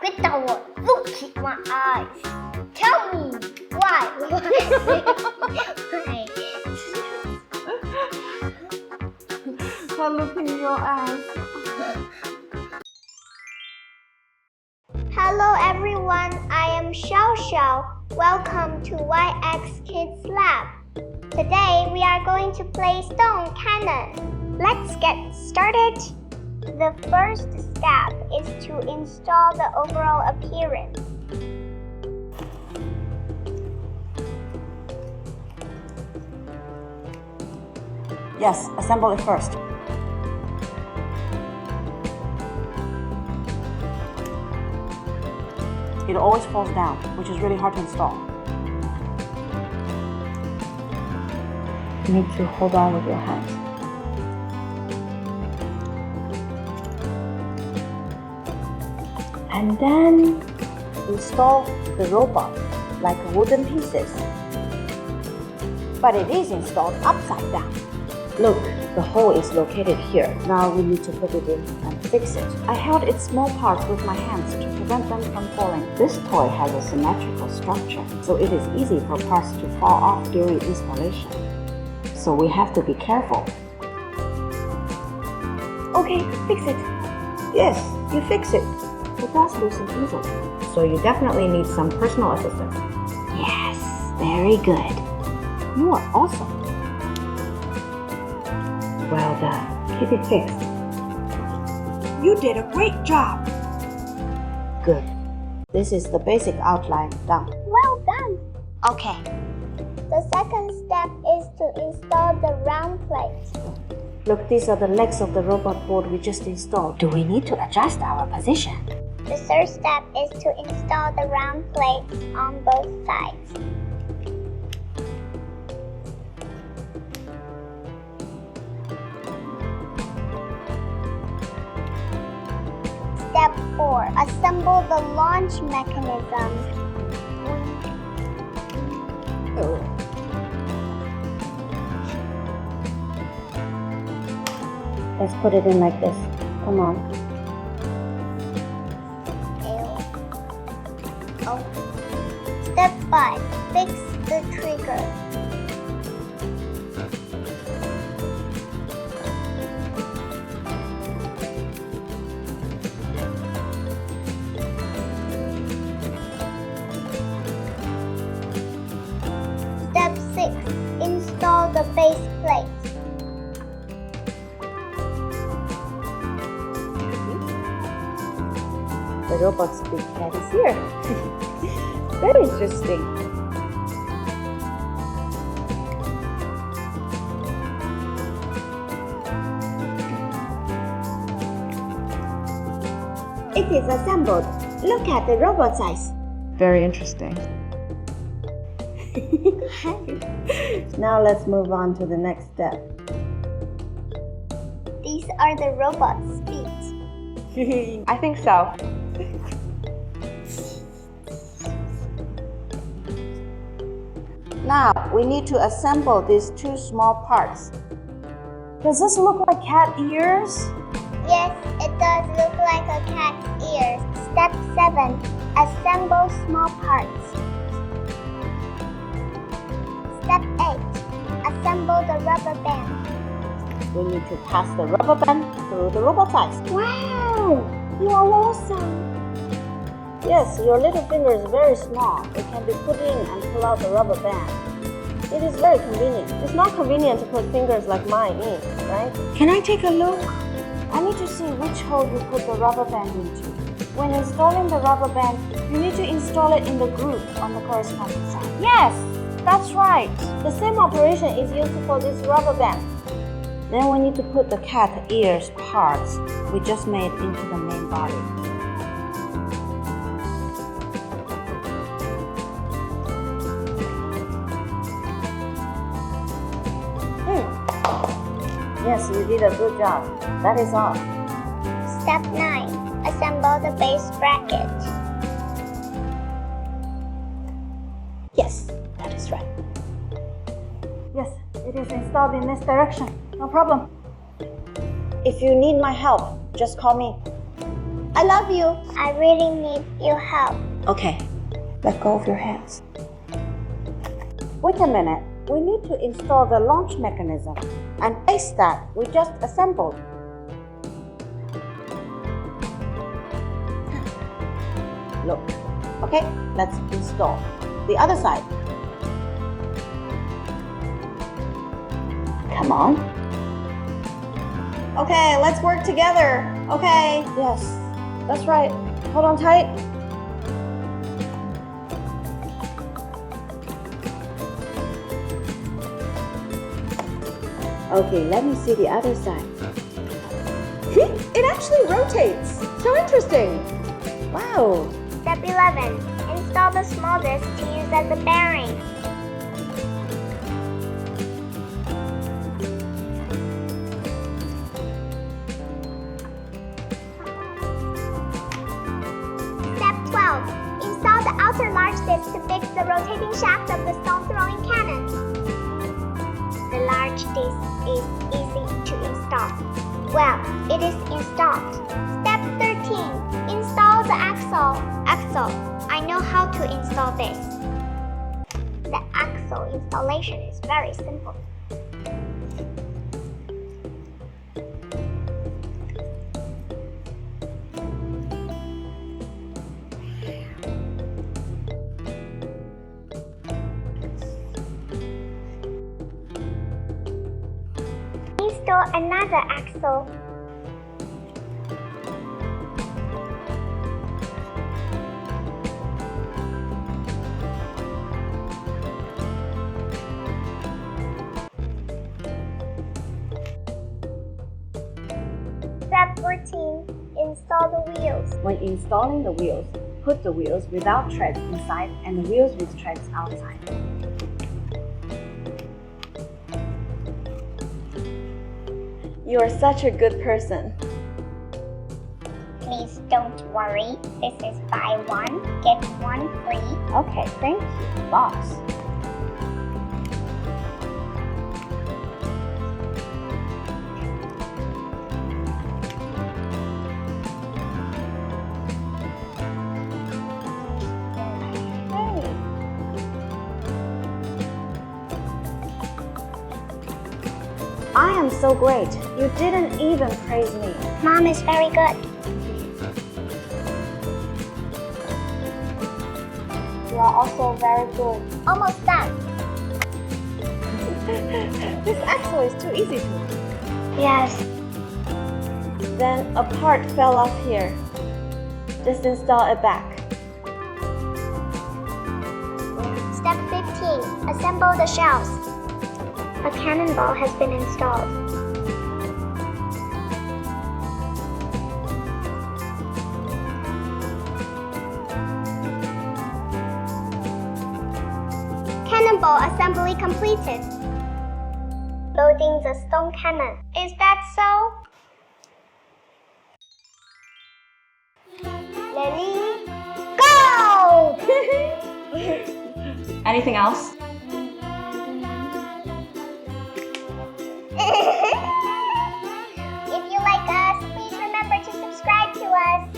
Without look at my eyes. Tell me why. By looking in your eyes. Hello everyone, I am Xiao Xiao. Welcome to YX Kids Lab. Today we are going to play stone cannon. Let's get started. The first step is to install the overall appearance. Yes, assemble it first. It always falls down, which is really hard to install. You need to hold on with your hands. And then install the robot like wooden pieces. But it is installed upside down. Look, the hole is located here. Now we need to put it in and fix it. I held its small parts with my hands to prevent them from falling. This toy has a symmetrical structure, so it is easy for parts to fall off during installation. So we have to be careful. Okay, fix it. Yes, you fix it. It does loosen easily, so you definitely need some personal assistance. Yes, very good. You are awesome. Well done. Keep it fixed. You did a great job. Good. This is the basic outline done. Well done. Okay. The second step is to install the round plate. Look, these are the legs of the robot board we just installed. Do we need to adjust our position? The third step is to install the round plates on both sides. Step 4. Assemble the launch mechanism. Let's put it in like this. Come on. Step 5. Fix the trigger. Step 6. Install the base plate. The robot's big head is here. Very interesting. It is assembled. Look at the robot's eyes. Very interesting. Now let's move on to the next step. These are the robot's feet. I think so. Now we need to assemble these two small parts. Does this look like cat ears? Yes, it does look like a cat's ears. Step 7. Assemble small parts. Step 8. Assemble the rubber band. We need to pass the rubber band through the robot's eyes. Wow! You are awesome! Yes, your little finger is very small. It can be put in and pull out the rubber band. It is very convenient. It's not convenient to put fingers like mine in, right? Can I take a look? I need to see which hole you put the rubber band into. When installing the rubber band, you need to install it in the groove on the corresponding side. Yes, that's right. The same operation is used for this rubber band. Then we need to put the cat ears parts we just made into the main body. Yes, you did a good job. That is all. Step 9. Assemble the base bracket. Yes, that is right. Yes, it is installed in this direction. No problem. If you need my help, just call me. I love you. I really need your help. Okay, let go of your hands. Wait a minute. We need to install the launch mechanism and base that we just assembled. Look. Okay, let's install the other side. Come on. Okay, let's work together. Okay. Yes, that's right. Hold on tight. Okay, let me see the other side. It actually rotates. So interesting. Wow. Step 11. Install the small disc to use as a bearing. Step 12. Install the outer large disc to fix the rotating shaft of the stone-throwing cannon. The large disc is easy to install. Well, it is installed. Step 13. Install the axle. I know how to install this. The axle installation is very simple. Install another axle. Step 14. Install the wheels. When installing the wheels, put the wheels without treads inside and the wheels with treads outside. You are such a good person. Please don't worry. This is buy one, get one free. Okay, thank you, boss. I am so great. You didn't even praise me. Mom is very good. You are also very good. Almost done. This axle is too easy to me. Yes. Then a part fell off here. Just install it back. Step 15. Assemble the shells. A cannonball has been installed. Cannonball assembly completed. Loading the stone cannon. Is that so? Ready? Go! Anything else? If you like us, please remember to subscribe to us.